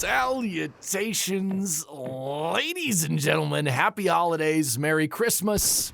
Salutations, ladies and gentlemen. Happy holidays, Merry Christmas,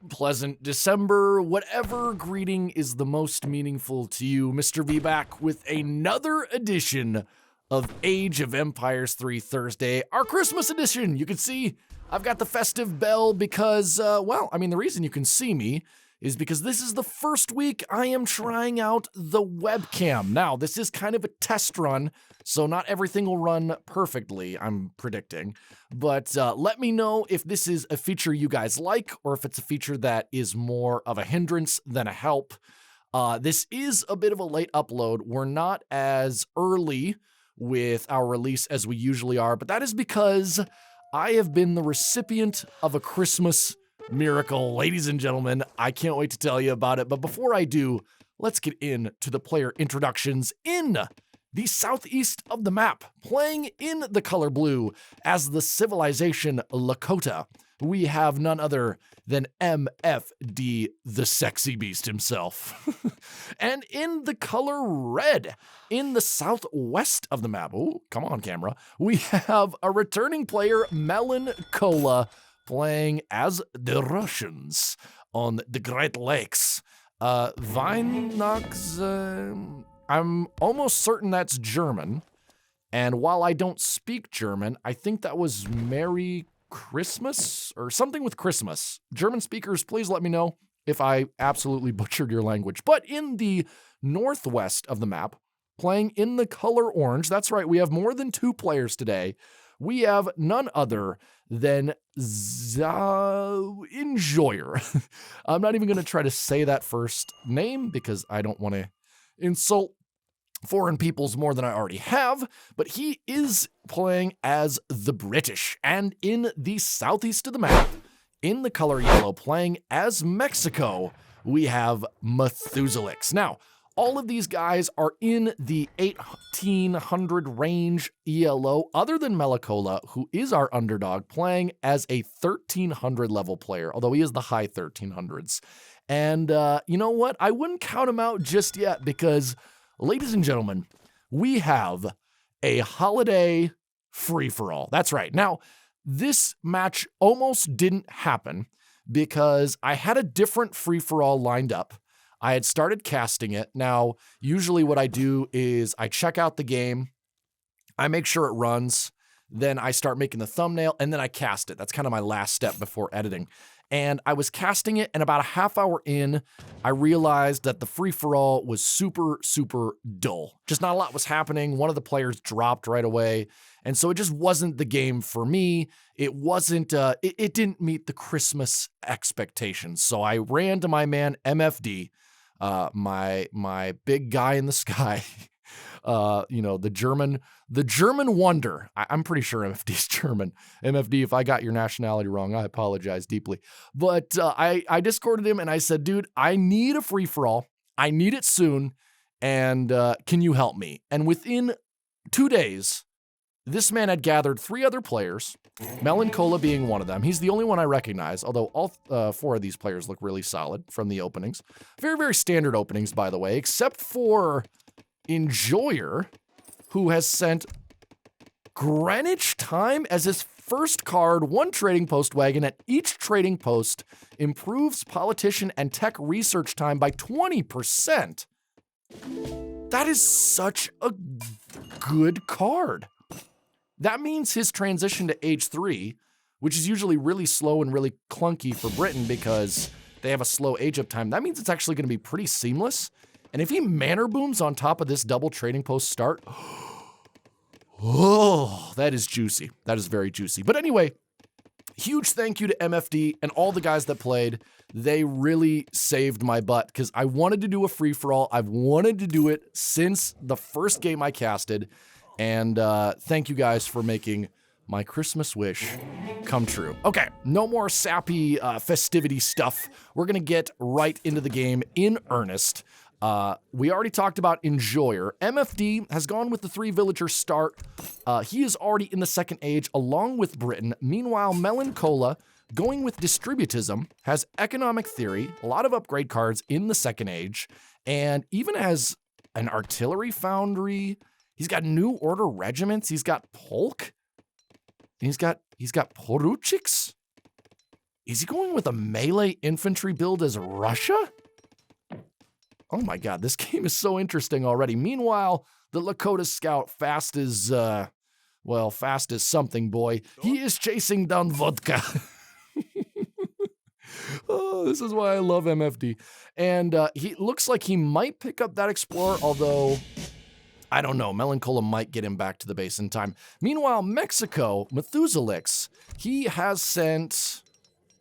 pleasant December, whatever greeting is the most meaningful to you. Mr. V back with another edition of Age of Empires 3 Thursday, our Christmas edition. You can see I've got the festive bell because, the reason you can see me is because this is the first week I am trying out the webcam. Now, this is kind of a test run, so not everything will run perfectly, I'm predicting. But let me know if this is a feature you guys like, or if it's a feature that is more of a hindrance than a help. This is a bit of a late upload. We're not as early with our release as we usually are, but that is because I have been the recipient of a Christmas miracle. Ladies and gentlemen, I can't wait to tell you about it. But before I do, let's get into the player introductions. In the southeast of the map, playing in the color blue as the civilization Lakota, we have none other than MFD, the sexy beast himself. And in the color red, in the southwest of the map, oh, come on camera, we have a returning player, Melon Cola, playing as the Russians on the Great Lakes. Weihnachts, I'm almost certain that's German. And while I don't speak German, I think that was Merry Christmas or something with Christmas. German speakers, please let me know if I absolutely butchered your language. But in the northwest of the map, playing in the color orange, that's right, we have more than 2 players today. We have none other than Enjoyer. I'm not even going to try to say that first name because I don't want to insult foreign peoples more than I already have, but he is playing as the British. And in the southeast of the map, in the color yellow, playing as Mexico, we have Methuselix. Now, all of these guys are in the 1800 range ELO, other than Melicola, who is our underdog, playing as a 1300 level player, although he is the high 1300s. And you know what? I wouldn't count him out just yet because, ladies and gentlemen, we have a holiday free-for-all. That's right. Now, this match almost didn't happen because I had a different free-for-all lined up. I had started casting it. Now, usually what I do is I check out the game, I make sure it runs, then I start making the thumbnail, and then I cast it. That's kind of my last step before editing. And I was casting it, and about a half hour in, I realized that the free-for-all was super, super dull. Just not a lot was happening. One of the players dropped right away. And so it just wasn't the game for me. It wasn't, it didn't meet the Christmas expectations. So I ran to my man, MFD, my big guy in the sky, the German wonder. I'm pretty sure MFD's German. MFD, if I got your nationality wrong, I apologize deeply. But I Discorded him and I said, dude, I need a free-for-all. I need it soon. And can you help me? And within 2 days, this man had gathered 3 other players, Melon Cola being one of them. He's the only one I recognize, although all 4 of these players look really solid from the openings. Very, very standard openings, by the way, except for Enjoyer, who has sent Greenwich Time as his first card, 1 trading post wagon. At each trading post improves politician and tech research time by 20%. That is such a good card. That means his transition to age 3, which is usually really slow and really clunky for Britain because they have a slow age up time, that means it's actually going to be pretty seamless. And if he manor booms on top of this double trading post start, oh, that is juicy. That is very juicy. But anyway, huge thank you to MFD and all the guys that played. They really saved my butt because I wanted to do a free-for-all. I've wanted to do it since the first game I casted. And thank you guys for making my Christmas wish come true. Okay, no more sappy festivity stuff. We're going to get right into the game in earnest. We already talked about Enjoyer. MFD has gone with the 3 villager start. He is already in the second age along with Britain. Meanwhile, Melon Cola, going with distributism, has economic theory, a lot of upgrade cards in the second age, and even has an artillery foundry He's got New Order regiments. He's got Polk. And he's got Poruchiks. Is he going with a melee infantry build as Russia? Oh my God, this game is so interesting already. Meanwhile, the Lakota scout, fast as something, boy. He is chasing down vodka. Oh, this is why I love MFD. And he looks like he might pick up that Explorer, although I don't know. Melancholia might get him back to the base in time. Meanwhile, Mexico, Methuselix, he sent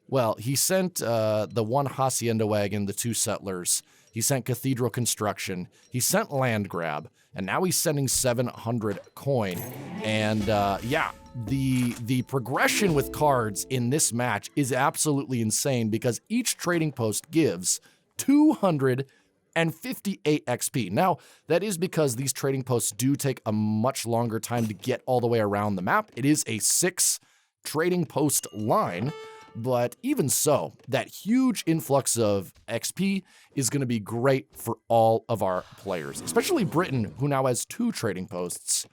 the one Hacienda wagon, the 2 settlers. He sent Cathedral Construction. He sent Land Grab. And now he's sending 700 coin. And the progression with cards in this match is absolutely insane because each trading post gives 258 XP. Now, that is because these trading posts do take a much longer time to get all the way around the map. It is a 6 trading post line. But even so, that huge influx of XP is going to be great for all of our players, especially Britain, who now has 2 trading posts.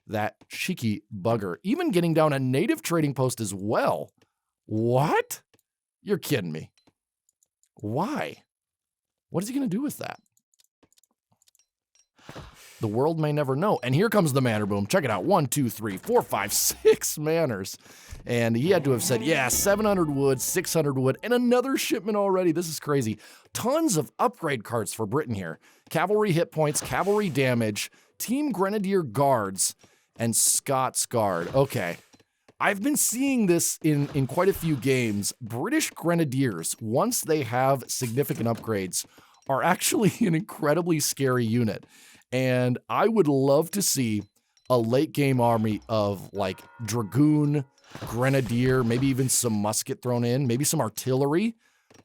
That cheeky bugger. Even getting down a native trading post as well. What? You're kidding me. Why? What is he going to do with that? The world may never know. And here comes the manor boom. Check it out. 1, 2, 3, 4, 5, 6 manors. And he had to have said, yeah, 700 wood, 600 wood, and another shipment already. This is crazy. Tons of upgrade cards for Britain here. Cavalry hit points, cavalry damage, Team Grenadier Guards, and Scots Guard. Okay. I've been seeing this in quite a few games. British Grenadiers, once they have significant upgrades, are actually an incredibly scary unit. And I would love to see a late game army of like Dragoon, Grenadier, maybe even some musket thrown in, maybe some artillery.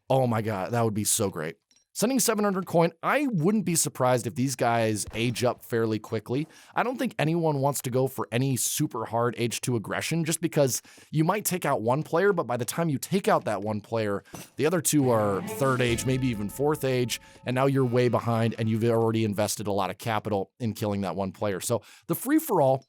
Oh my God, that would be so great. Sending 700 coin, I wouldn't be surprised if these guys age up fairly quickly. I don't think anyone wants to go for any super hard age 2 aggression just because you might take out one player, but by the time you take out that one player, the other 2 are 3rd age, maybe even 4th age, and now you're way behind and you've already invested a lot of capital in killing that one player. So the free-for-all,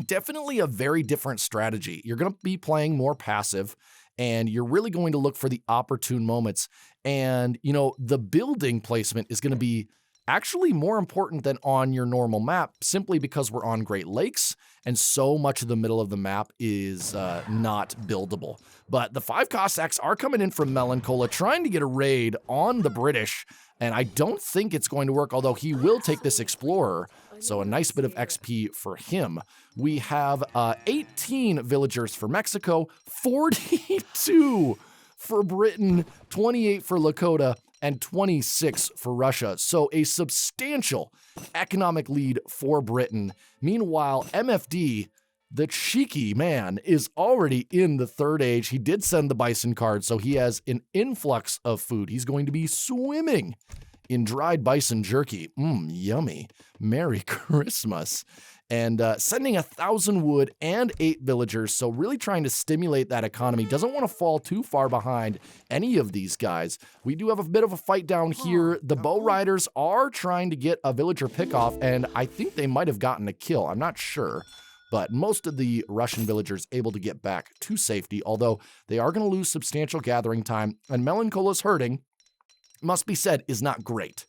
definitely a very different strategy. You're going to be playing more passive, and you're really going to look for the opportune moments. And, you know, the building placement is going to be actually more important than on your normal map, simply because we're on Great Lakes, and so much of the middle of the map is not buildable. But the 5 Cossacks are coming in from Melancholia, trying to get a raid on the British, and I don't think it's going to work, although he will take this Explorer, so a nice bit of XP for him. We have 18 villagers for Mexico, 42 for Britain, 28 for Lakota, and 26 for Russia. So a substantial economic lead for Britain. Meanwhile, MFD, the cheeky man, is already in the 3rd age. He did send the bison card, so he has an influx of food. He's going to be swimming in dried bison jerky. Yummy. Merry Christmas. And sending 1,000 wood and 8 villagers, so really trying to stimulate that economy. Doesn't want to fall too far behind any of these guys. We do have a bit of a fight down here. The bow riders are trying to get a villager pickoff, and I think they might have gotten a kill. I'm not sure. But most of the Russian villagers able to get back to safety, although they are going to lose substantial gathering time, and Melancola's herding, must be said, is not great.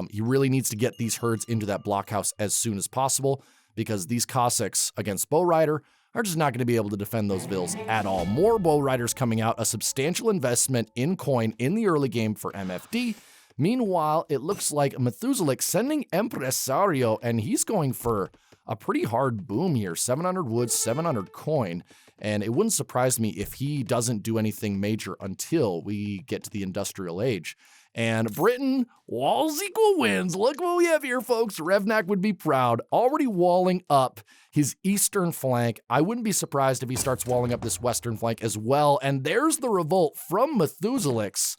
He really needs to get these herds into that blockhouse as soon as possible, because these Cossacks against Bow Rider are just not going to be able to defend those vills at all. More Bow Riders coming out, a substantial investment in coin in the early game for MFD. Meanwhile, it looks like Methuselah sending Empresario, and he's going for a pretty hard boom here. 700 wood, 700 coin. And it wouldn't surprise me if he doesn't do anything major until we get to the industrial age. And Britain, walls equal wins. Look what we have here, folks. Revnak would be proud. Already walling up his eastern flank. I wouldn't be surprised if he starts walling up this western flank as well. And there's the revolt from Methuselix.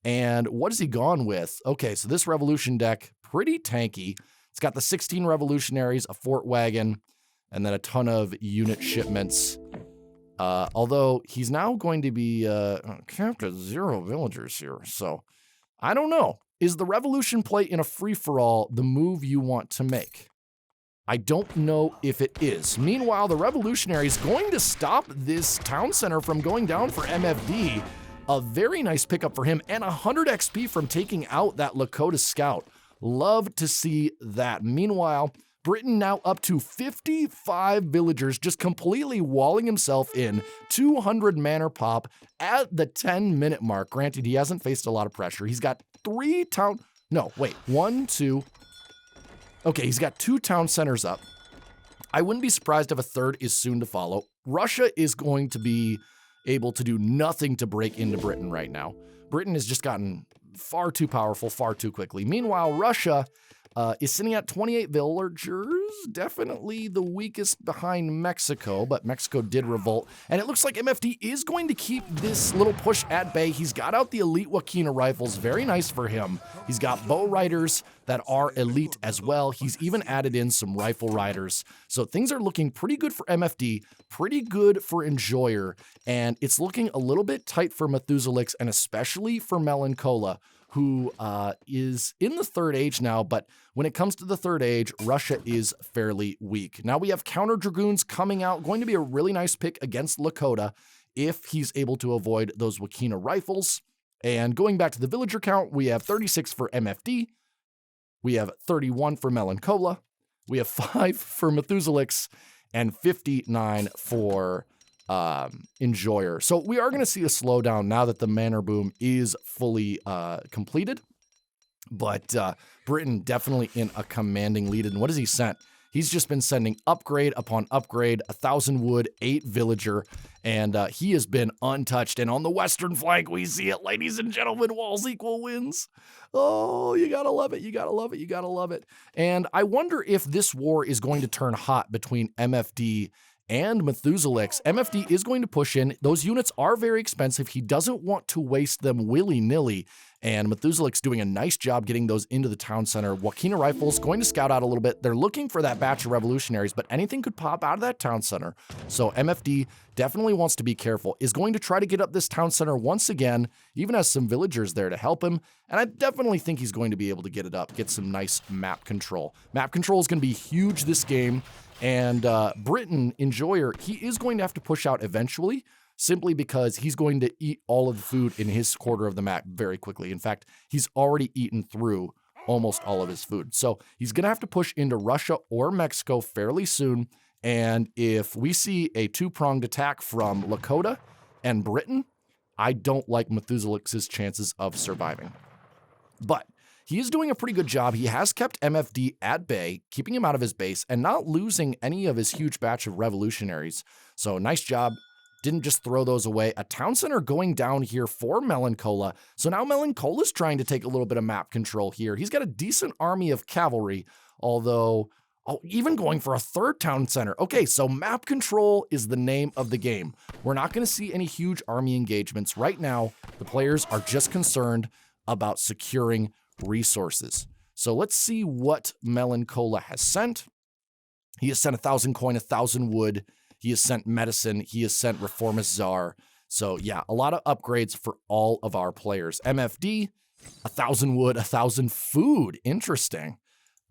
And what has he gone with? Okay, so this revolution deck, pretty tanky. It's got the 16 revolutionaries, a fort wagon, and then a ton of unit shipments. Although he's now going to be capped at 0 villagers here. So I don't know. Is the revolution play in a free-for-all the move you want to make? I don't know if it is. Meanwhile, the Revolutionary is going to stop this town center from going down for MFD. A very nice pickup for him, and 100 XP from taking out that Lakota scout. Love to see that. Meanwhile, Britain now up to 55 villagers, just completely walling himself in. 200 manor pop at the 10-minute mark. Granted, he hasn't faced a lot of pressure. He's got 3 town... No, wait. 1, 2... Okay, he's got 2 town centers up. I wouldn't be surprised if a third is soon to follow. Russia is going to be able to do nothing to break into Britain right now. Britain has just gotten far too powerful, far too quickly. Meanwhile, Russia is sitting at 28 villagers, definitely the weakest behind Mexico, but Mexico did revolt. And it looks like MFD is going to keep this little push at bay. He's got out the elite Wakina rifles, very nice for him. He's got bow riders that are elite as well. He's even added in some rifle riders. So things are looking pretty good for MFD, pretty good for Enjoyer, and it's looking a little bit tight for Methuselix and especially for Melanchola, who is in the third age now, but when it comes to the third age, Russia is fairly weak. Now we have counter dragoons coming out, going to be a really nice pick against Lakota if he's able to avoid those Wakina rifles. And going back to the villager count, we have 36 for MFD, we have 31 for Melanchola, we have 5 for Methuselix, and 59 for Enjoyer. So we are going to see a slowdown now that the manor boom is fully completed. But Britain definitely in a commanding lead. And what has he sent? He's just been sending upgrade upon upgrade, 1,000 wood, 8 villager, and he has been untouched. And on the western flank, we see it, ladies and gentlemen, walls equal wins. Oh, you gotta love it, you gotta love it, you gotta love it. And I wonder if this war is going to turn hot between MFD and Methuselix. MFD is going to push in. Those units are very expensive. He doesn't want to waste them willy-nilly, and Methuselix doing a nice job getting those into the town center. Wakina rifles going to scout out a little bit. They're looking for that batch of revolutionaries, but anything could pop out of that town center. So MFD definitely wants to be careful, is going to try to get up this town center once again, even has some villagers there to help him, and I definitely think he's going to be able to get it up, get some nice map control. Map control is going to be huge this game. And Britain, Enjoyer, he is going to have to push out eventually, simply because he's going to eat all of the food in his quarter of the map very quickly. In fact, he's already eaten through almost all of his food. So he's going to have to push into Russia or Mexico fairly soon. And if we see a 2-pronged attack from Lakota and Britain, I don't like Methuselix's chances of surviving. But he is doing a pretty good job. He has kept MFD at bay, keeping him out of his base and not losing any of his huge batch of revolutionaries. So nice job. Didn't just throw those away. A town center going down here for Melanchola. So now Melancola's trying to take a little bit of map control here. He's got a decent army of cavalry, although even going for a third town center. Okay, so map control is the name of the game. We're not going to see any huge army engagements. Right now, the players are just concerned about securing resources. So let's see what Melanchola has sent. He has sent 1,000 coin, 1,000 wood. He has sent medicine. He has sent Reformist Czar. So yeah, a lot of upgrades for all of our players. MFD, 1,000 wood, 1,000 food. Interesting.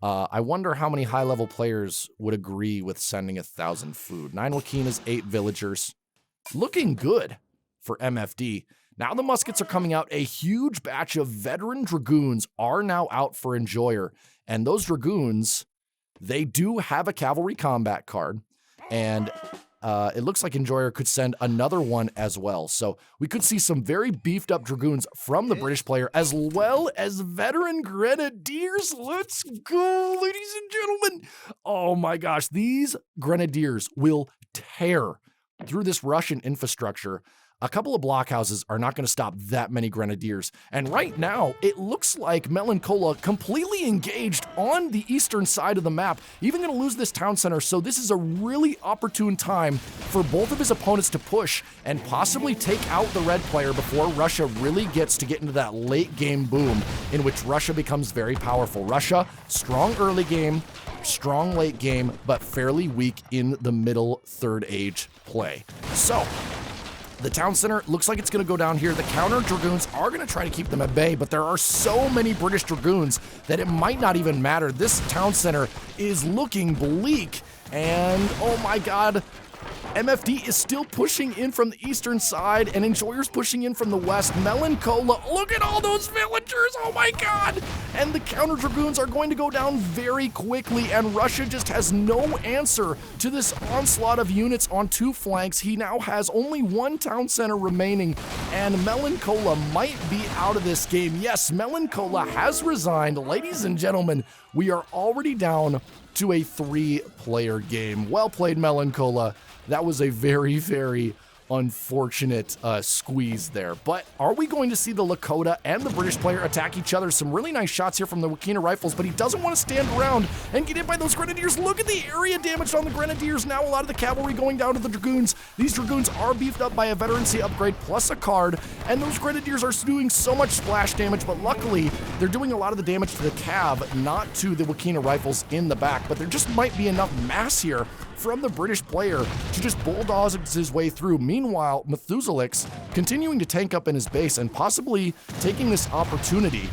I wonder how many high-level players would agree with sending 1,000 food. 9 Wakinas, 8 villagers. Looking good for MFD. Now the muskets are coming out. A huge batch of veteran dragoons are now out for Enjoyer. And those dragoons, they do have a cavalry combat card. And it looks like Enjoyer could send another one as well. So we could see some very beefed up dragoons from the British player, as well as veteran grenadiers. Let's go, ladies and gentlemen. Oh my gosh, these grenadiers will tear through this Russian infrastructure. A couple of blockhouses are not going to stop that many grenadiers. And right now, it looks like Melanchola completely engaged on the eastern side of the map, even going to lose this town center. So this is a really opportune time for both of his opponents to push and possibly take out the red player before Russia really gets to get into that late game boom in which Russia becomes very powerful. Russia, strong early game, strong late game, but fairly weak in the middle third age play. So The town center looks like it's going to go down here. The counter dragoons are going to try to keep them at bay, but there are so many British dragoons that it might not even matter. This town center is looking bleak, and oh my god, MFD is still pushing in from the eastern side, and Enjoyer's pushing in from the west. Melanchola, look at all those villagers, oh my god! And the counter dragoons are going to go down very quickly, and Russia just has no answer to this onslaught of units on two flanks. He now has only one town center remaining, and Melanchola might be out of this game. Yes, Melanchola has resigned. Ladies and gentlemen, we are already down to a 3-player game. Well played, Melanchola. That was a very, very unfortunate squeeze there. But are we going to see the Lakota and the British player attack each other? Some really nice shots here from the Wakina rifles, but he doesn't want to stand around and get hit by those grenadiers. Look at the area damage on the grenadiers. Now a lot of the cavalry going down to the dragoons. These dragoons are beefed up by a veterancy upgrade plus a card, and those grenadiers are doing so much splash damage, but luckily they're doing a lot of the damage to the cav, not to the Wakina rifles in the back. But there just might be enough mass here from the British player to just bulldoze his way through. Meanwhile, Methuselix continuing to tank up in his base and possibly taking this opportunity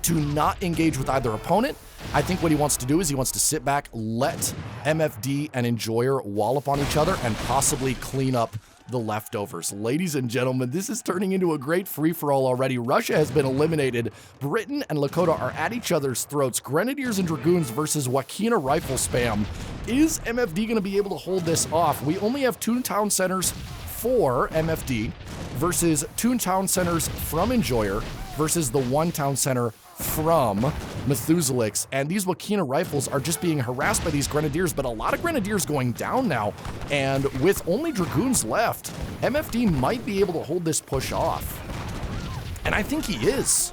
to not engage with either opponent. I think what he wants to do is he wants to sit back, let MFD and Enjoyer wallop on each other, and possibly clean up the leftovers. Ladies and gentlemen, this is turning into a great free-for-all already. Russia has been eliminated. Britain and Lakota are at each other's throats. Grenadiers and Dragoons versus Wakina rifle spam. Is MFD going to be able to hold this off? We only have 2 town centers for MFD versus 2 town centers from Enjoyer versus the 1 town center from Methuselix, and these Wakina rifles are just being harassed by these grenadiers, but a lot of grenadiers going down now, and with only dragoons left, MFD might be able to hold this push off. And I think he is.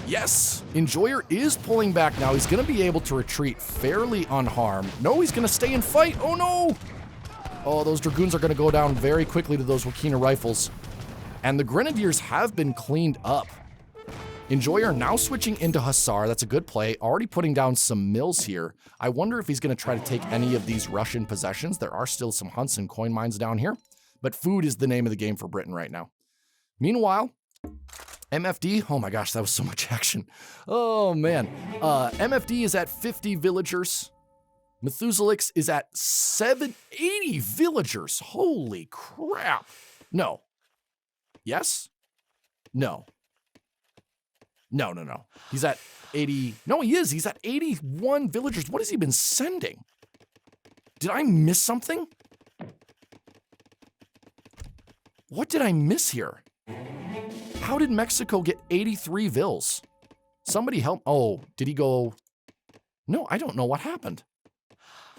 Yes, Enjoyer is pulling back now. He's going to be able to retreat fairly unharmed. No, he's going to stay and fight. Oh no! Oh, those dragoons are going to go down very quickly to those Wakina rifles. And the grenadiers have been cleaned up. Enjoyer now switching into Hussar. That's a good play. Already putting down some mills here. I wonder if he's going to try to take any of these Russian possessions. There are still some hunts and coin mines down here, but food is the name of the game for Britain right now. Meanwhile, MFD, oh my gosh, that was so much action. Oh man. MFD is at 50 villagers. Methuselix is at 780 villagers. Holy crap. No. Yes? No. No. He's at 80. No, he is. He's at 81 villagers. What has he been sending? Did I miss something? What did I miss here? How did Mexico get 83 vills? Somebody help. Oh, did he go? No, I don't know what happened.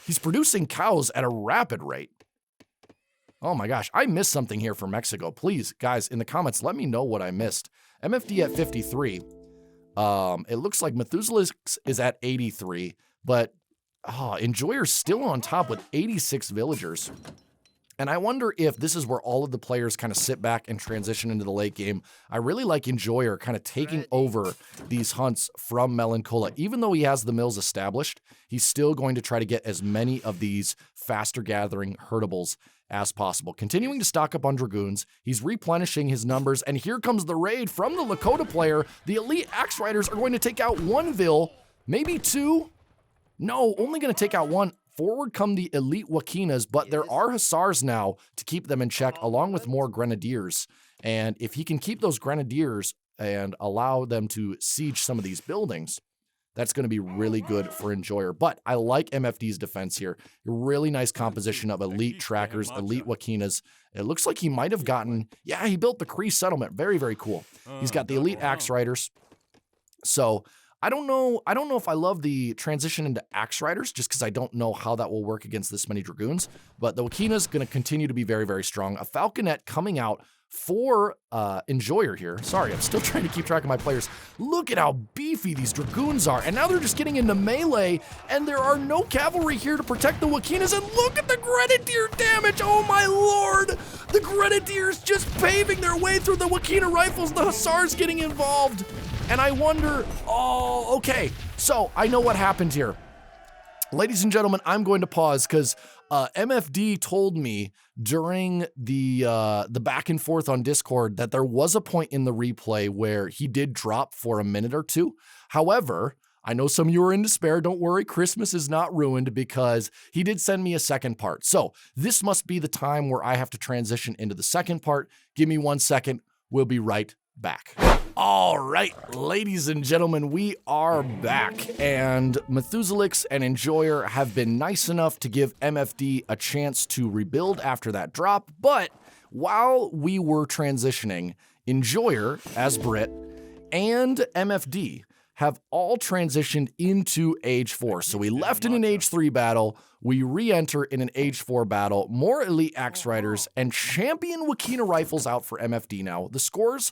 He's producing cows at a rapid rate. Oh my gosh, I missed something here for Mexico. Please, guys, in the comments, let me know what I missed. MFD at 53. It looks like Methuselix is at 83, but Enjoyer's still on top with 86 villagers. And I wonder if this is where all of the players kind of sit back and transition into the late game. I really like Enjoyer kind of taking over these hunts from Melanchola. Even though he has the mills established, he's still going to try to get as many of these faster gathering herdables as possible. Continuing to stock up on dragoons, he's replenishing his numbers, and here comes the raid from the Lakota player. The elite axe riders are going to take out 1 vill, maybe 2. No, only going to take out 1. Forward come the elite Wakinas, but there are Hussars now to keep them in check, along with more Grenadiers. And if he can keep those Grenadiers and allow them to siege some of these buildings, that's going to be really good for Enjoyer. But I like MFD's defense here. Really nice composition of elite trackers, elite Wakinas. It looks like he might have gotten, yeah, he built the Cree settlement. Very, very cool. He's got the elite axe riders. So I don't know if I love the transition into axe riders, just because I don't know how that will work against this many dragoons. But the Wakina's going to continue to be very, very strong. A falconet coming out for Enjoyer here. Sorry, I'm still trying to keep track of my players. Look at how beefy these dragoons are. And now they're just getting into melee, and there are no cavalry here to protect the Wakinas. And look at the Grenadier damage. Oh my lord. The Grenadiers just paving their way through the Wakina rifles. The Hussars getting involved. And I wonder, oh, okay. So I know what happened here. Ladies and gentlemen, I'm going to pause because MFD told me during the back and forth on Discord that there was a point in the replay where he did drop for a minute or two. However, I know some of you are in despair. Don't worry, Christmas is not ruined because he did send me a second part. So this must be the time where I have to transition into the second part. Give me 1 second. We'll be right back. All right, ladies and gentlemen, we are back, and Methuselix and Enjoyer have been nice enough to give MFD a chance to rebuild after that drop, but while we were transitioning, Enjoyer, as Brit, and MFD have all transitioned into Age 4. So we left in an Age 3 battle, we re-enter in an Age 4 battle, more Elite Axe Riders, and Champion Wakina Rifles out for MFD now. The scores,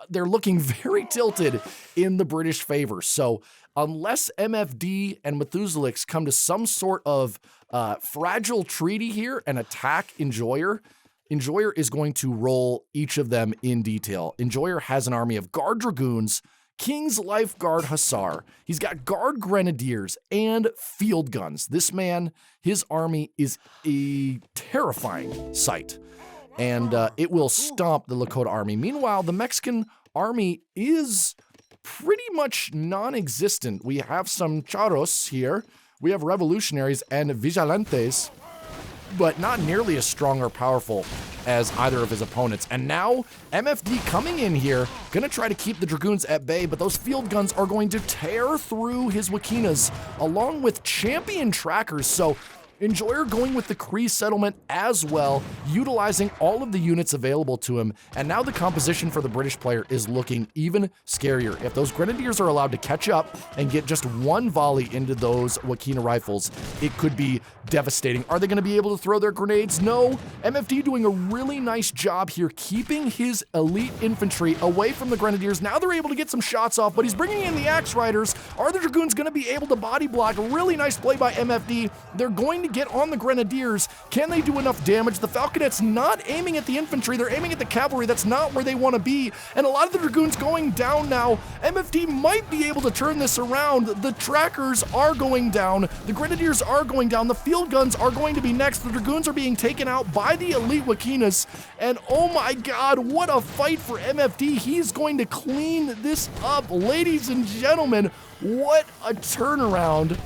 they're looking very tilted in the British favor. So unless MFD and Methuselix come to some sort of fragile treaty here and attack Enjoyer, Enjoyer is going to roll each of them in detail. Enjoyer has an army of Guard Dragoons, King's Life Guard Hussar. He's got Guard Grenadiers and Field Guns. This man, his army is a terrifying sight. And it will stomp the Lakota army. Meanwhile, the Mexican army is pretty much non-existent. We have some charros here. We have revolutionaries and vigilantes, but not nearly as strong or powerful as either of his opponents. And now MFD coming in here, gonna try to keep the Dragoons at bay, but those field guns are going to tear through his Wakinas along with champion trackers. So Enjoyer going with the Cree settlement as well, utilizing all of the units available to him, and now the composition for the British player is looking even scarier. If those Grenadiers are allowed to catch up and get just one volley into those Wakina rifles, it could be devastating. Are they going to be able to throw their grenades? No. MFD doing a really nice job here, keeping his elite infantry away from the Grenadiers. Now they're able to get some shots off, but he's bringing in the Axe Riders. Are the Dragoons going to be able to body block? Really nice play by MFD. They're going to get on the Grenadiers. Can they do enough damage? The Falconet's not aiming at the infantry. They're aiming at the cavalry. That's not where they want to be. And a lot of the Dragoons going down now. MFD might be able to turn this around. The trackers are going down. The Grenadiers are going down. The field guns are going to be next. The Dragoons are being taken out by the elite Wakinas. And oh my God, what a fight for MFD. He's going to clean this up. Ladies and gentlemen, what a turnaround.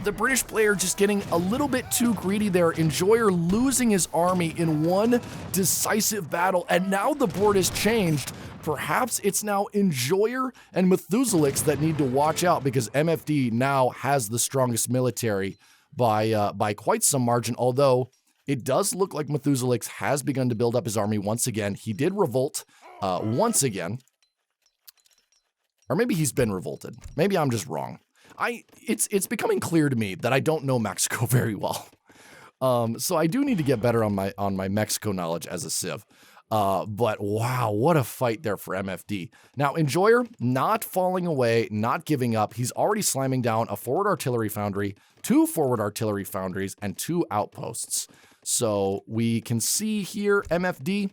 The British player just getting a little bit too greedy there. Enjoyer losing his army in one decisive battle, and now the board has changed. Perhaps it's now Enjoyer and Methuselix that need to watch out because MFD now has the strongest military by quite some margin, although it does look like Methuselix has begun to build up his army once again. He did revolt once again. Or maybe he's been revolted. Maybe I'm just wrong. It's becoming clear to me that I don't know Mexico very well. So I do need to get better on my Mexico knowledge as a civ. But wow, what a fight there for MFD. Now, Enjoyer not falling away, not giving up. He's already slamming down a forward artillery foundry, 2 forward artillery foundries, and 2 outposts. So we can see here MFD,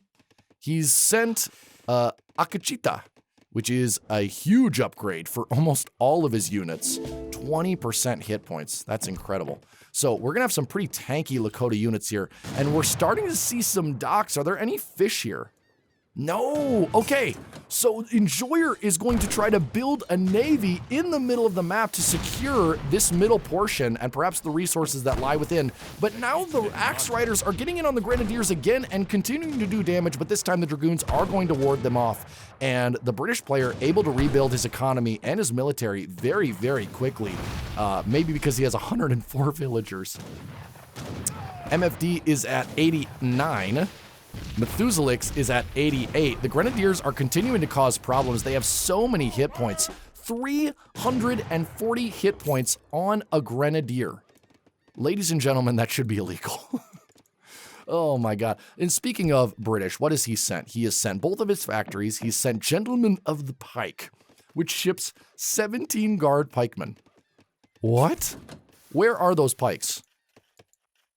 he's sent Akachita, which is a huge upgrade for almost all of his units. 20% hit points. That's incredible. So we're gonna have some pretty tanky Lakota units here, and we're starting to see some docks. Are there any fish here? No. Okay, so Enjoyer is going to try to build a navy in the middle of the map to secure this middle portion and perhaps the resources that lie within. But now the Axe Riders are getting in on the Grenadiers again and continuing to do damage, but this time the Dragoons are going to ward them off. And the British player able to rebuild his economy and his military very, very quickly. Maybe because he has 104 villagers. MFD is at 89. Methuselix is at 88. The Grenadiers are continuing to cause problems. They have so many hit points. 340 hit points on a Grenadier. Ladies and gentlemen, that should be illegal. Oh my God. And speaking of British, what has he sent? He has sent both of his factories. He's sent Gentlemen of the Pike, which ships 17 guard pikemen. What? Where are those pikes?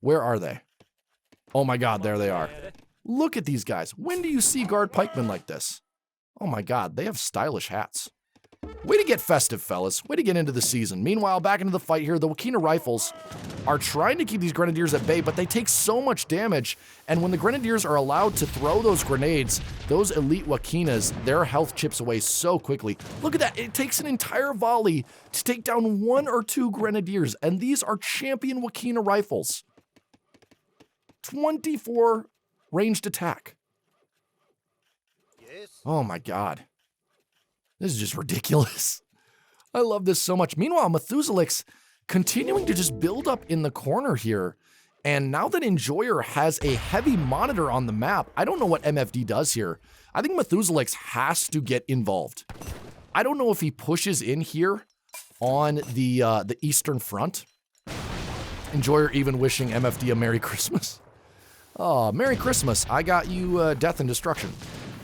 Where are they? Oh my God, there they are. Look at these guys. When do you see guard pikemen like this? Oh my God, they have stylish hats. Way to get festive, fellas. Way to get into the season. Meanwhile, back into the fight here, the Wakina Rifles are trying to keep these Grenadiers at bay, but they take so much damage, and when the Grenadiers are allowed to throw those grenades, those elite Wakinas, their health chips away so quickly. Look at that. It takes an entire volley to take down 1 or 2 Grenadiers, and these are champion Wakina Rifles. 24 ranged attack. Yes. Oh my god. This is just ridiculous. I love this so much. Meanwhile, Methuselix continuing to just build up in the corner here. And now that Enjoyer has a heavy monitor on the map, I don't know what MFD does here. I think Methuselix has to get involved. I don't know if he pushes in here on the Eastern Front. Enjoyer even wishing MFD a Merry Christmas. Oh, Merry Christmas. I got you death and destruction.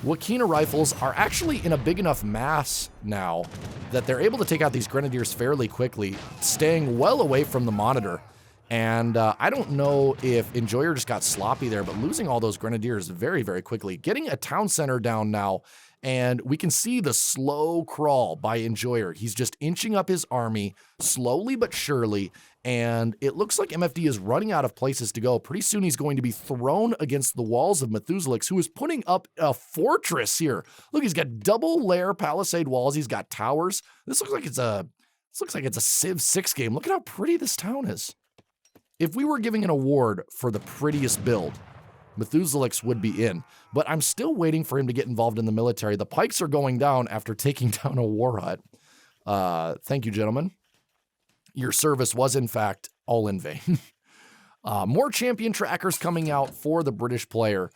Wakina Rifles are actually in a big enough mass now that they're able to take out these Grenadiers fairly quickly, staying well away from the monitor. And I don't know if Enjoyer just got sloppy there, but losing all those Grenadiers very, very quickly. Getting a town center down now, and we can see the slow crawl by Enjoyer. He's just inching up his army slowly but surely, and it looks like MFD is running out of places to go. Pretty soon he's going to be thrown against the walls of Methuselix, who is putting up a fortress here. Look, he's got double layer palisade walls. He's got towers. This looks like it's a Civ 6 game. Look at how pretty this town is. If we were giving an award for the prettiest build, Methuselix would be in, but I'm still waiting for him to get involved in the military. The pikes are going down after taking down a war hut. Thank you, gentlemen. Your service was, in fact, all in vain. More champion trackers coming out for the British player.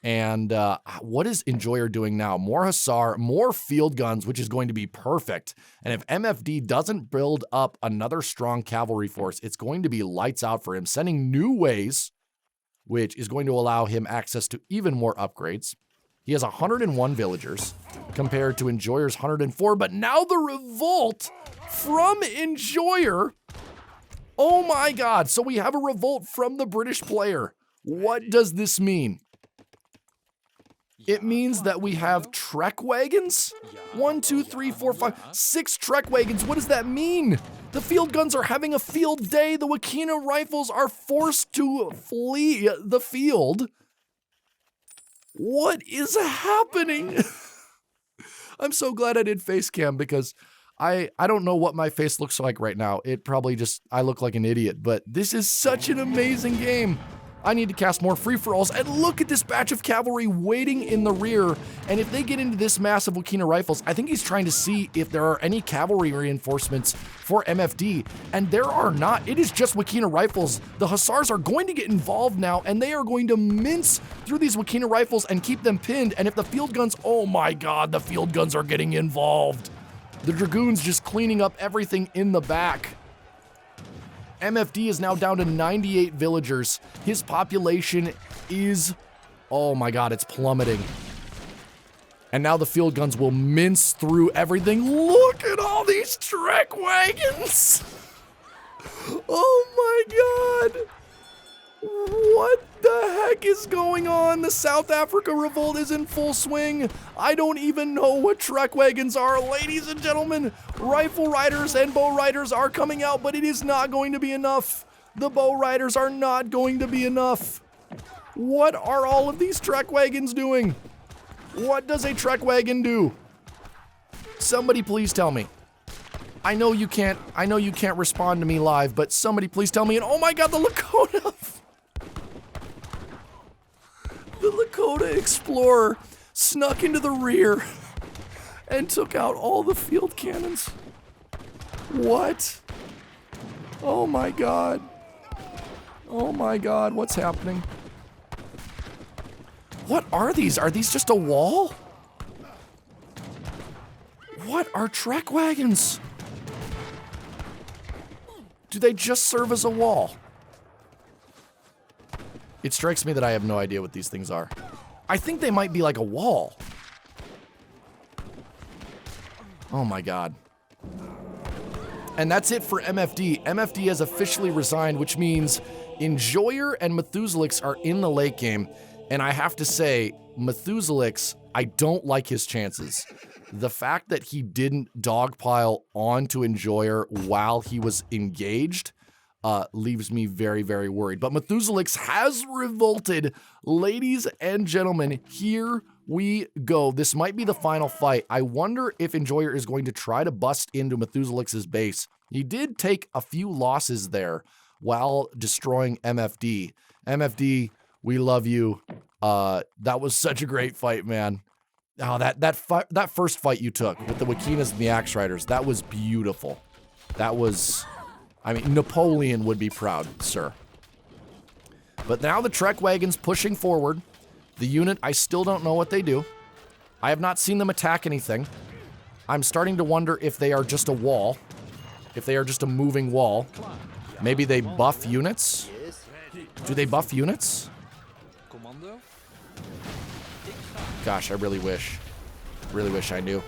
And what is Enjoyer doing now? More Hussar, more field guns, which is going to be perfect. And if MFD doesn't build up another strong cavalry force, it's going to be lights out for him, sending new ways, which is going to allow him access to even more upgrades. He has 101 villagers compared to Enjoyer's 104, but now the revolt from Enjoyer. Oh my god, so we have a revolt from the British player. What does this mean? It means that we have trek wagons? 1, 2, 3, 4, 5, 6 trek wagons. What does that mean? The field guns are having a field day. The Wakina Rifles are forced to flee the field. What is happening? I'm so glad I did face cam because I don't know what my face looks like right now. It probably just, I look like an idiot, but this is such an amazing game. I need to cast more free-for-alls, and look at this batch of cavalry waiting in the rear, and if they get into this mass of Wakina Rifles, I think he's trying to see if there are any cavalry reinforcements for MFD, and there are not. It is just Wakina Rifles. The Hussars are going to get involved now, and they are going to mince through these Wakina Rifles and keep them pinned, and if the field guns, oh my god, the field guns are getting involved. The Dragoons just cleaning up everything in the back. MFD is now down to 98 villagers. His population is, oh my god, it's plummeting. And now the field guns will mince through everything. Look at all these trek wagons. Oh my god. What the heck is going on? The South Africa revolt is in full swing. I don't even know what trek wagons are. Ladies and gentlemen, rifle riders and bow riders are coming out, but it is not going to be enough. The bow riders are not going to be enough. What are all of these trek wagons doing? What does a trek wagon do? Somebody please tell me. I know you can't respond to me live, but somebody please tell me. And oh my god, the Lakota. The Lakota Explorer snuck into the rear and took out all the field cannons. What? Oh my god. Oh my god, what's happening? What are these? Are these just a wall? What are trek wagons? Do they just serve as a wall? It strikes me that I have no idea what these things are. I think they might be like a wall. Oh my god. And that's it for MFD. MFD has officially resigned, which means Enjoyer and Methuselix are in the late game. And I have to say, Methuselix, I don't like his chances. The fact that he didn't dogpile onto Enjoyer while he was engaged leaves me very, very worried. But Methuselix has revolted. Ladies and gentlemen, here we go. This might be the final fight. I wonder if Enjoyer is going to try to bust into Methuselix's base. He did take a few losses there while destroying MFD. MFD, we love you. That was such a great fight, man. Oh, that first fight you took with the Wakinas and the Axe Riders, that was beautiful. That was, I mean, Napoleon would be proud, sir. But now the Trek Wagon's pushing forward. The unit, I still don't know what they do. I have not seen them attack anything. I'm starting to wonder if they are just a wall. If they are just a moving wall. Maybe they buff units? Do they buff units? Gosh, I really wish I knew.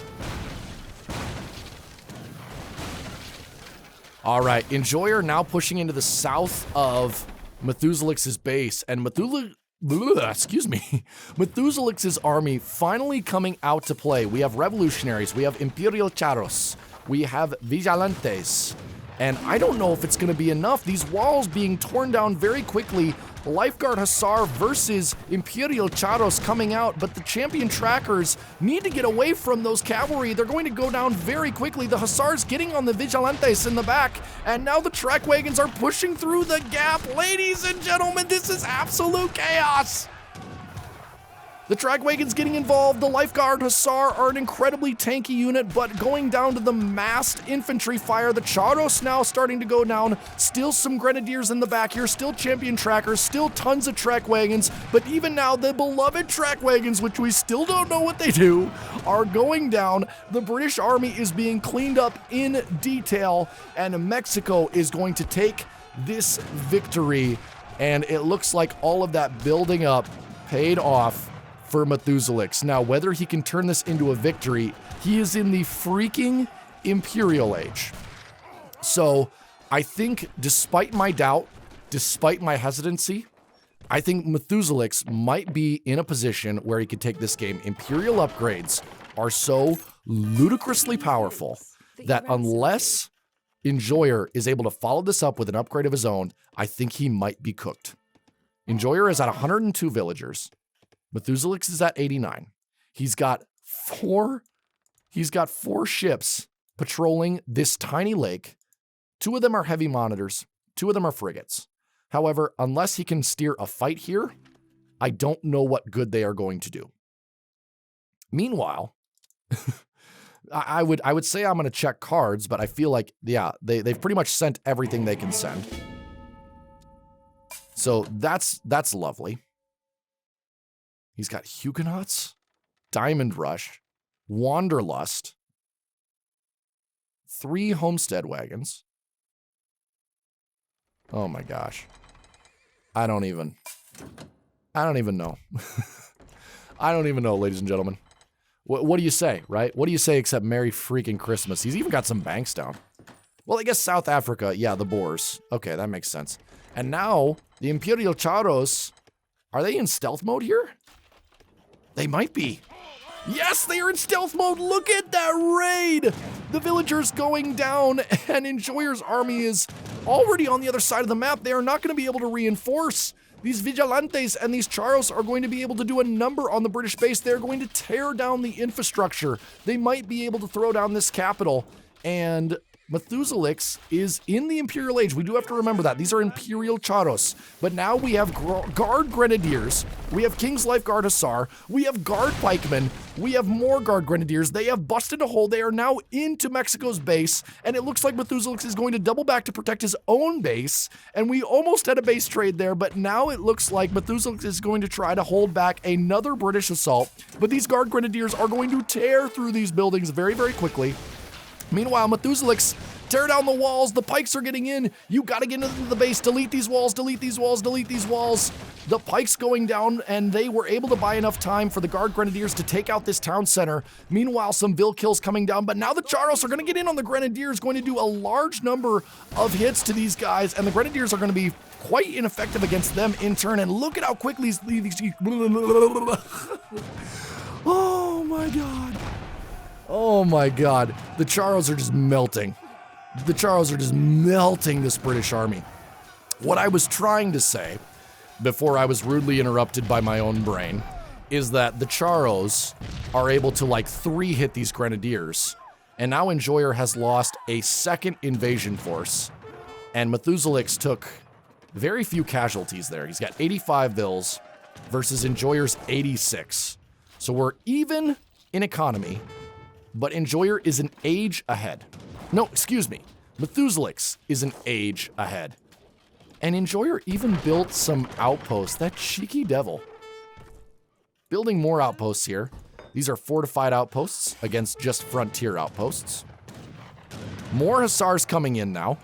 All right, Enjoyer now pushing into the south of Methuselix's base, and Methuselix's army finally coming out to play. We have revolutionaries, we have Imperial Charos, we have Vigilantes, and I don't know if it's going to be enough. These walls being torn down very quickly. Lifeguard Hussar versus Imperial Charos coming out, but the champion trackers need to get away from those cavalry. They're going to go down very quickly. The Hussars getting on the Vigilantes in the back, and now the Trek Wagons are pushing through the gap. Ladies and gentlemen, this is absolute chaos. The Trek Wagons getting involved. The Lifeguard Hussar are an incredibly tanky unit, but going down to the massed infantry fire. The Charos now starting to go down. Still some Grenadiers in the back here. Still champion trackers. Still tons of Trek Wagons. But even now, the beloved Trek Wagons, which we still don't know what they do, are going down. The British Army is being cleaned up in detail, and Mexico is going to take this victory. And it looks like all of that building up paid off for Methuselix. Now, whether he can turn this into a victory, he is in the freaking Imperial Age. So I think, despite my doubt, despite my hesitancy, I think Methuselix might be in a position where he could take this game. Imperial upgrades are so ludicrously powerful that unless Enjoyer is able to follow this up with an upgrade of his own, I think he might be cooked. Enjoyer is at 102 villagers. Methuselix is at 89. He's got four ships patrolling this tiny lake. 2 of them are heavy monitors. 2 of them are frigates. However, unless he can steer a fight here, I don't know what good they are going to do. Meanwhile, I would say I'm going to check cards, but I feel like, yeah, they've pretty much sent everything they can send. So that's lovely. He's got Huguenots, Diamond Rush, Wanderlust, 3 homestead wagons. Oh my gosh. I don't even know. I don't even know, ladies and gentlemen. What do you say, right? What do you say except Merry freaking Christmas? He's even got some banks down. Well, I guess South Africa, yeah, the Boers. Okay, that makes sense. And now, the Imperial Charos, are they in stealth mode here? They might be. Yes, they are in stealth mode. Look at that raid. The villagers going down, and Enjoyer's army is already on the other side of the map. They are not going to be able to reinforce. These Vigilantes and these Charos are going to be able to do a number on the British base. They're going to tear down the infrastructure. They might be able to throw down this capital, and Methuselix is in the Imperial Age. We do have to remember that. These are Imperial Charos. But now we have Guard Grenadiers. We have King's Lifeguard Hussar. We have Guard Pikemen. We have more Guard Grenadiers. They have busted a hole. They are now into Mexico's base. And it looks like Methuselix is going to double back to protect his own base. And we almost had a base trade there. But now it looks like Methuselix is going to try to hold back another British assault. But these Guard Grenadiers are going to tear through these buildings very, very quickly. Meanwhile, Methuselix, tear down the walls. The pikes are getting in. You got to get into the base. Delete these walls, delete these walls, delete these walls. The pikes going down, and they were able to buy enough time for the Guard Grenadiers to take out this town center. Meanwhile, some Vil kills coming down, but now the Charos are going to get in on the Grenadiers, going to do a large number of hits to these guys, and the Grenadiers are going to be quite ineffective against them in turn. And look at how quickly these oh my god. Oh my god. The Charos are just melting. The Charos are just melting this British army. What I was trying to say, before I was rudely interrupted by my own brain, is that the Charos are able to like 3-hit these Grenadiers, and now Enjoyer has lost a second invasion force, and Methuselix took very few casualties there. He's got 85 Vils versus Enjoyer's 86. So we're even in economy, but Enjoyer is an age ahead. No, excuse me. Methuselix is an age ahead. And Enjoyer even built some outposts. That cheeky devil. Building more outposts here. These are fortified outposts against just frontier outposts. More Hussars coming in now.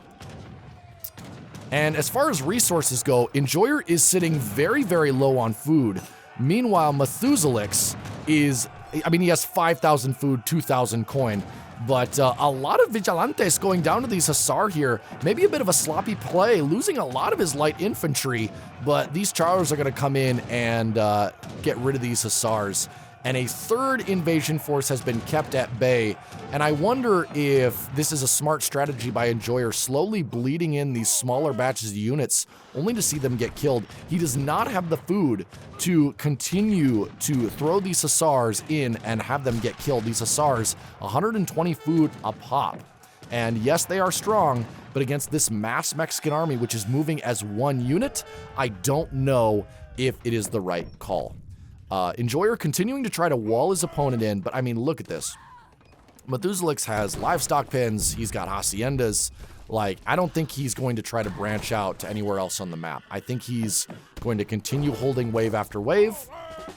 And as far as resources go, Enjoyer is sitting very, very low on food. Meanwhile, Methuselix is, I mean, he has 5,000 food, 2,000 coin. But a lot of Vigilantes going down to these Hussar here. Maybe a bit of a sloppy play, losing a lot of his light infantry. But these Charos are going to come in and get rid of these Hussars. And a third invasion force has been kept at bay. And I wonder if this is a smart strategy by Enjoyer, slowly bleeding in these smaller batches of units, only to see them get killed. He does not have the food to continue to throw these Hussars in and have them get killed. These Hussars, 120 food a pop. And yes, they are strong, but against this mass Mexican army, which is moving as one unit, I don't know if it is the right call. Enjoyer continuing to try to wall his opponent in, but I mean, look at this. Methuselix has livestock pens, he's got haciendas. Like, I don't think he's going to try to branch out to anywhere else on the map. I think he's going to continue holding wave after wave.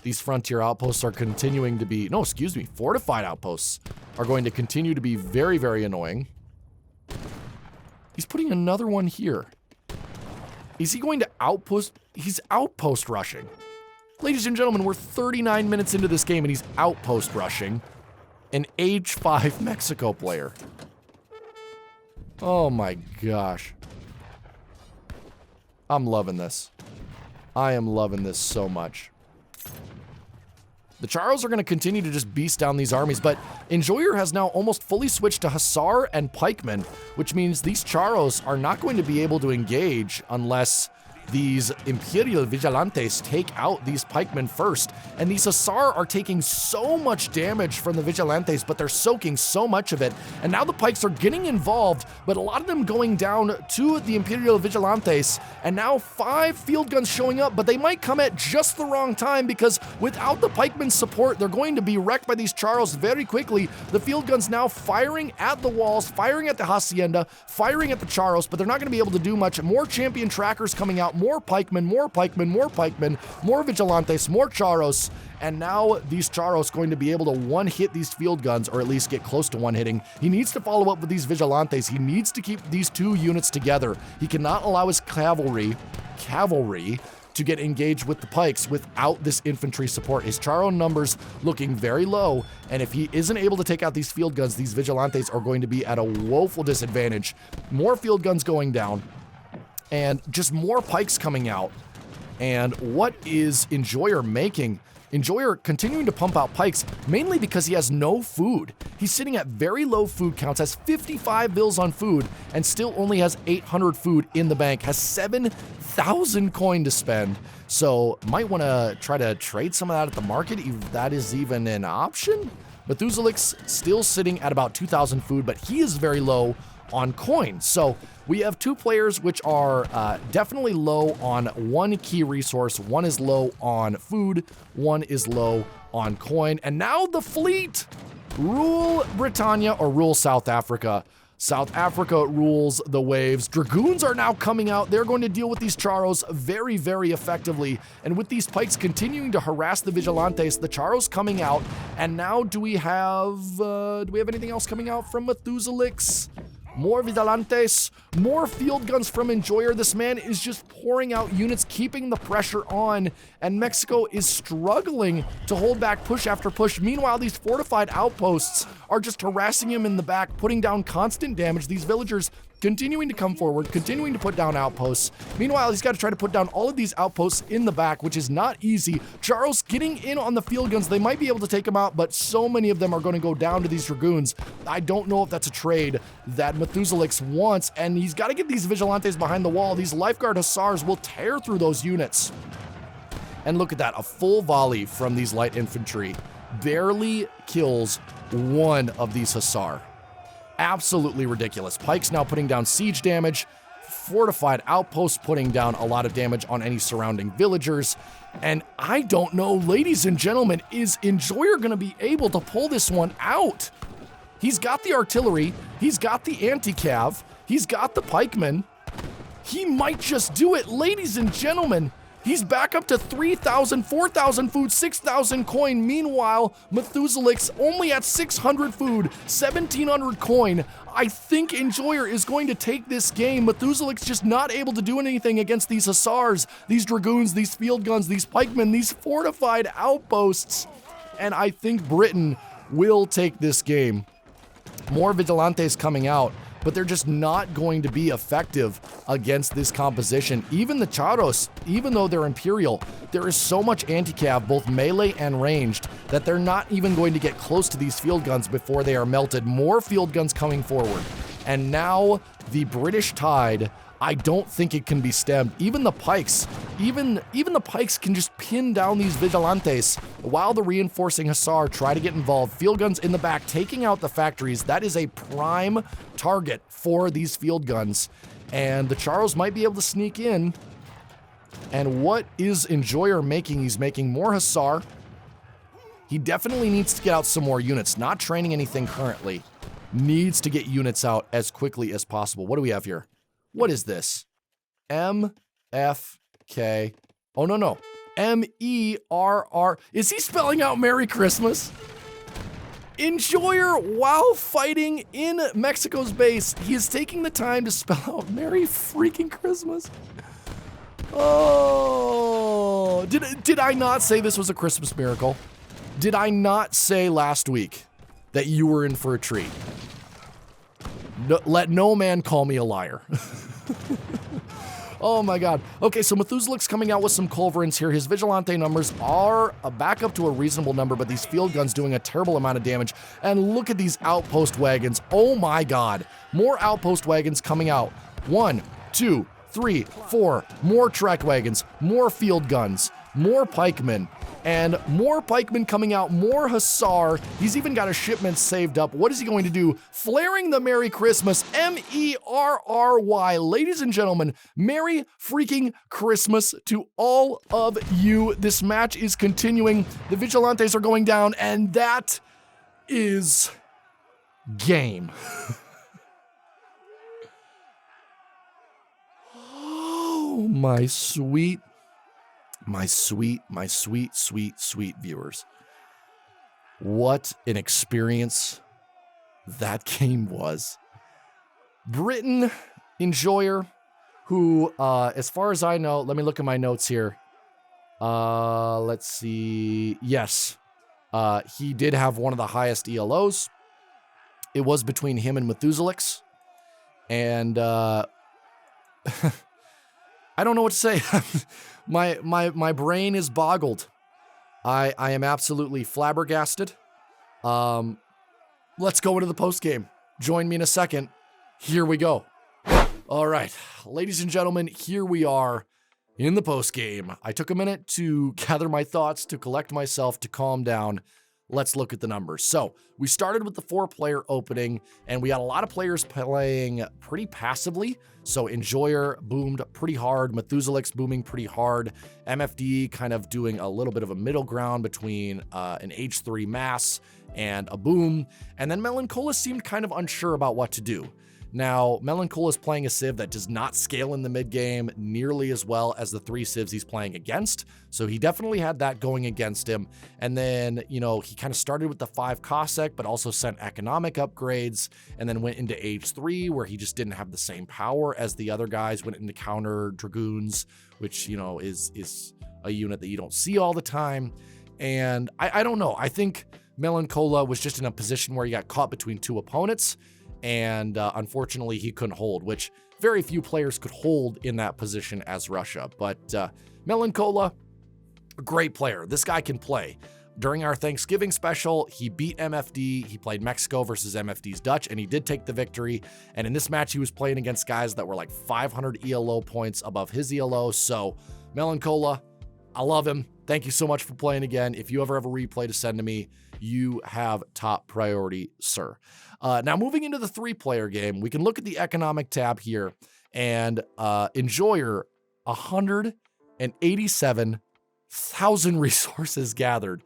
These frontier outposts are continuing to be, no, excuse me, fortified outposts are going to continue to be very, very annoying. He's putting another one here. Is he going to outpost? He's outpost rushing. Ladies and gentlemen, we're 39 minutes into this game and he's outpost rushing an age 5 Mexico player. Oh my gosh. I'm loving this. I am loving this so much. The Charos are going to continue to just beast down these armies, but Enjoyer has now almost fully switched to Hussar and Pikemen, which means these Charos are not going to be able to engage unless these Imperial Vigilantes take out these pikemen first. And these Hussar are taking so much damage from the Vigilantes, but they're soaking so much of it. And now the pikes are getting involved, but a lot of them going down to the Imperial Vigilantes. And now 5 field guns showing up, but they might come at just the wrong time because without the pikemen's support, they're going to be wrecked by these Charos very quickly. The field guns now firing at the walls, firing at the Hacienda, firing at the Charos, but they're not going to be able to do much. More champion trackers coming out, more pikemen, more pikemen, more pikemen, more Vigilantes, more Charos, and now these Charos going to be able to one-hit these field guns, or at least get close to one-hitting. He needs to follow up with these Vigilantes. He needs to keep these two units together. He cannot allow his cavalry to get engaged with the pikes without this infantry support. His Charo numbers looking very low, and if he isn't able to take out these field guns, these Vigilantes are going to be at a woeful disadvantage. More field guns going down, and just more pikes coming out. And what is Enjoyer making? Enjoyer continuing to pump out pikes, mainly because he has no food. He's sitting at very low food counts, has 55 bills on food, and still only has 800 food in the bank, has 7,000 coin to spend. So might want to try to trade some of that at the market, if that is even an option. Methuselix still sitting at about 2,000 food, but he is very low on coin. So we have two players which are definitely low on one key resource. One is low on food, one is low on coin. And now the fleet! Rule Britannia or rule South Africa. South Africa rules the waves. Dragoons are now coming out. They're going to deal with these Charos very, very effectively. And with these pikes continuing to harass the Vigilantes, the Charos coming out. And now do we have anything else coming out from Methuselix? more Vigilantes, more field guns from Enjoyer. This man is just pouring out units, keeping the pressure on, and Mexico is struggling to hold back push after push. Meanwhile, these fortified outposts are just harassing him in the back, putting down constant damage. These villagers continuing to come forward, continuing to put down outposts. Meanwhile, he's got to try to put down all of these outposts in the back, which is not easy. Charles getting in on the field guns. They might be able to take him out, but so many of them are going to go down to these dragoons. I don't know if that's a trade that Methuselix wants, and he's got to get these Vigilantes behind the wall. These Lifeguard Hussars will tear through those units. And look at that, a full volley from these light infantry barely kills one of these Hussar. Absolutely ridiculous. Pike's now putting down siege damage, fortified outposts putting down a lot of damage on any surrounding villagers. And I don't know, ladies and gentlemen, is Enjoyer going to be able to pull this one out? He's got the artillery, he's got the anti-cav, he's got the pikemen. He might just do it, ladies and gentlemen. He's back up to 3,000, 4,000 food, 6,000 coin. Meanwhile, Methuselix only at 600 food, 1,700 coin. I think Enjoyer is going to take this game. Methuselix just not able to do anything against these Hussars, these Dragoons, these field guns, these pikemen, these fortified outposts. And I think Britain will take this game. More Vigilantes coming out, but they're just not going to be effective against this composition. Even the Charos, even though they're Imperial, there is so much anti-cav, both melee and ranged, that they're not even going to get close to these field guns before they are melted. More field guns coming forward. And now the British tide, I don't think it can be stemmed. Even the pikes, even the pikes can just pin down these Vigilantes while the reinforcing Hussar try to get involved. Field guns in the back, taking out the factories. That is a prime target for these field guns. And the Charles might be able to sneak in. And what is Enjoyer making? He's making more Hussar. He definitely needs to get out some more units. Not training anything currently. Needs to get units out as quickly as possible. What do we have here? What is this? MFK. Oh, no. MERR. Is he spelling out Merry Christmas? Enjoyer, while fighting in Mexico's base, he is taking the time to spell out Merry freaking Christmas. Oh, did I not say this was a Christmas miracle? Did I not say last week that you were in for a treat? No, let no man call me a liar. Oh my god. Okay, so Methuselix coming out with some culverins here. His Vigilante numbers are back up to a reasonable number, but these field guns doing a terrible amount of damage. And look at these outpost wagons. Oh my god. More outpost wagons coming out. 1, 2, 3, 4. More track wagons. More field guns. More pikemen. And more pikemen coming out, more Hussar. He's even got a shipment saved up. What is he going to do? Flaring the Merry Christmas, MERRY. Ladies and gentlemen, Merry freaking Christmas to all of you. This match is continuing. The Vigilantes are going down, and that is game. Oh, my sweet viewers. What an experience that game was. Britain, Enjoyer, who, as far as I know, let me look at my notes here. Let's see. Yes, he did have one of the highest ELOs. It was between him and Methuselix. And, I don't know what to say. My brain is boggled. I am absolutely flabbergasted. Let's go into the post game. Join me in a second. Here we go. All right, ladies and gentlemen, here we are in the post game. I took a minute to gather my thoughts, to collect myself, to calm down. Let's look at the numbers. So we started with the 4-player opening, and we got a lot of players playing pretty passively. So Enjoyer boomed pretty hard, Methuselix booming pretty hard, MFD kind of doing a little bit of a middle ground between an H3 mass and a boom, and then Melancholia seemed kind of unsure about what to do. Now, Melancholia is playing a civ that does not scale in the mid game nearly as well as the 3 civs he's playing against. So he definitely had that going against him. And then, you know, he kind of started with the 5 Cossack, but also sent economic upgrades, and then went into age 3 where he just didn't have the same power as the other guys, went into counter Dragoons, which, you know, is a unit that you don't see all the time. And I don't know. I think Melancholia was just in a position where he got caught between 2 opponents, and unfortunately he couldn't hold, which very few players could hold in that position as Russia. But Melancholia, a great player. This guy can play. During our Thanksgiving special, he beat MFD. He played Mexico versus MFD's Dutch, and he did take the victory. And in this match, he was playing against guys that were like 500 ELO points above his ELO. So Melancholia, I love him. Thank you so much for playing again. If you ever have a replay to send to me, you have top priority, sir. Now, moving into the 3-player game, we can look at the economic tab here, and Enjoyer, 187,000 resources gathered,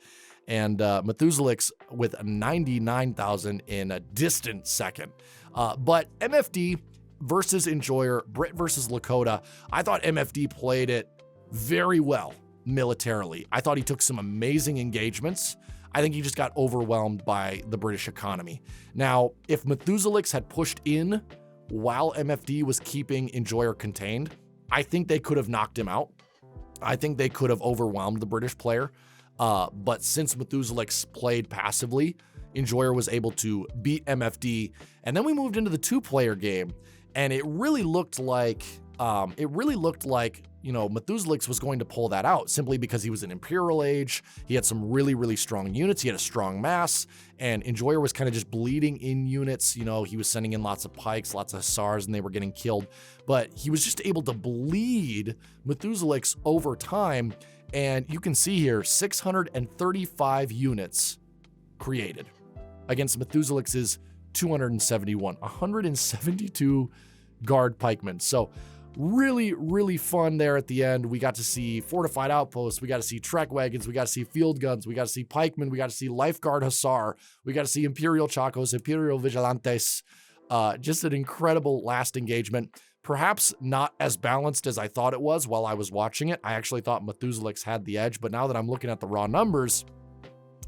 and Methuselix with 99,000 in a distant second. But MFD versus Enjoyer, Brit versus Lakota, I thought MFD played it very well militarily. I thought he took some amazing engagements. I think he just got overwhelmed by the British economy. Now, if Methuselix had pushed in while MFD was keeping Enjoyer contained, I think they could have knocked him out. I think they could have overwhelmed the British player. But since Methuselix played passively, Enjoyer was able to beat MFD. And then we moved into the 2-player game, and it really looked like, you know, Methuselix was going to pull that out simply because he was in Imperial Age. He had some really, really strong units. He had a strong mass, and Enjoyer was kind of just bleeding in units. You know, he was sending in lots of pikes, lots of hussars, and they were getting killed. But he was just able to bleed Methuselix over time. And you can see here, 635 units created against Methuselix's 271, 172 guard pikemen. So really, really fun there at the end. We got to see fortified outposts. We got to see trek wagons. We got to see field guns. We got to see pikemen. We got to see lifeguard hussar. We got to see Imperial Chacos, Imperial Vigilantes. Just an incredible last engagement. Perhaps not as balanced as I thought it was while I was watching it. I actually thought Methuselix had the edge, but now that I'm looking at the raw numbers,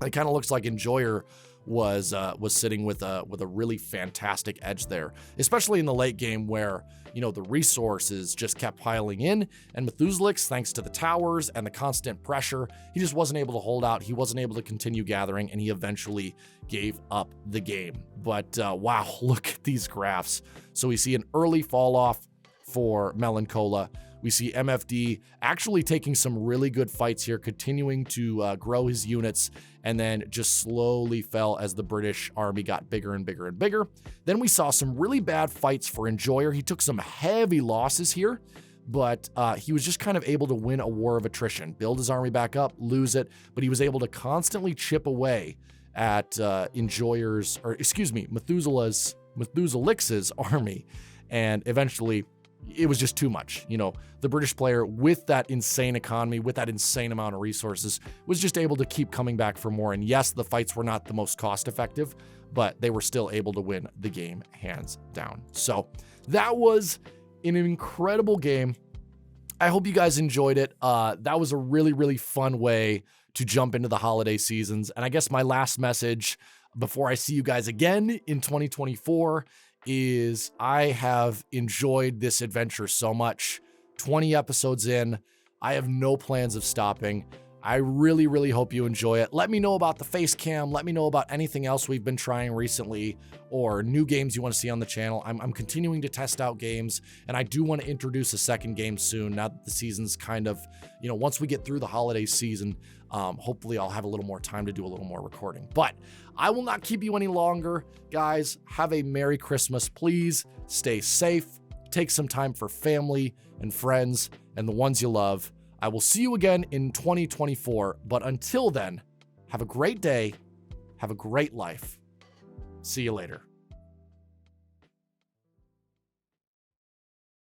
it kind of looks like Enjoyer was sitting with a really fantastic edge there, especially in the late game where, you know, the resources just kept piling in, and Methuselix, thanks to the towers and the constant pressure, he just wasn't able to hold out. He wasn't able to continue gathering, and he eventually gave up the game. But wow, look at these graphs. So we see an early fall off for Melancholia. We see MFD actually taking some really good fights here, continuing to grow his units, and then just slowly fell as the British army got bigger and bigger and bigger. Then we saw some really bad fights for Enjoyer. He took some heavy losses here, but he was just kind of able to win a war of attrition, build his army back up, lose it, but he was able to constantly chip away at Methuselix's army, and eventually it was just too much. You know, the British player with that insane economy, with that insane amount of resources, was just able to keep coming back for more. And yes, the fights were not the most cost effective, but they were still able to win the game hands down. So that was an incredible game. I hope you guys enjoyed it. That was a really, really fun way to jump into the holiday seasons. And I guess my last message before I see you guys again in 2024 is I have enjoyed this adventure so much. 20 episodes in, I have no plans of stopping. I really, really hope you enjoy it. Let me know about the face cam. Let me know about anything else we've been trying recently or new games you want to see on the channel. I'm continuing to test out games, and I do want to introduce a second game soon now that the season's kind of, you know, once we get through the holiday season, hopefully I'll have a little more time to do a little more recording. But I will not keep you any longer. Guys, have a Merry Christmas. Please stay safe. Take some time for family and friends and the ones you love. I will see you again in 2024, but until then, have a great day, have a great life. See you later.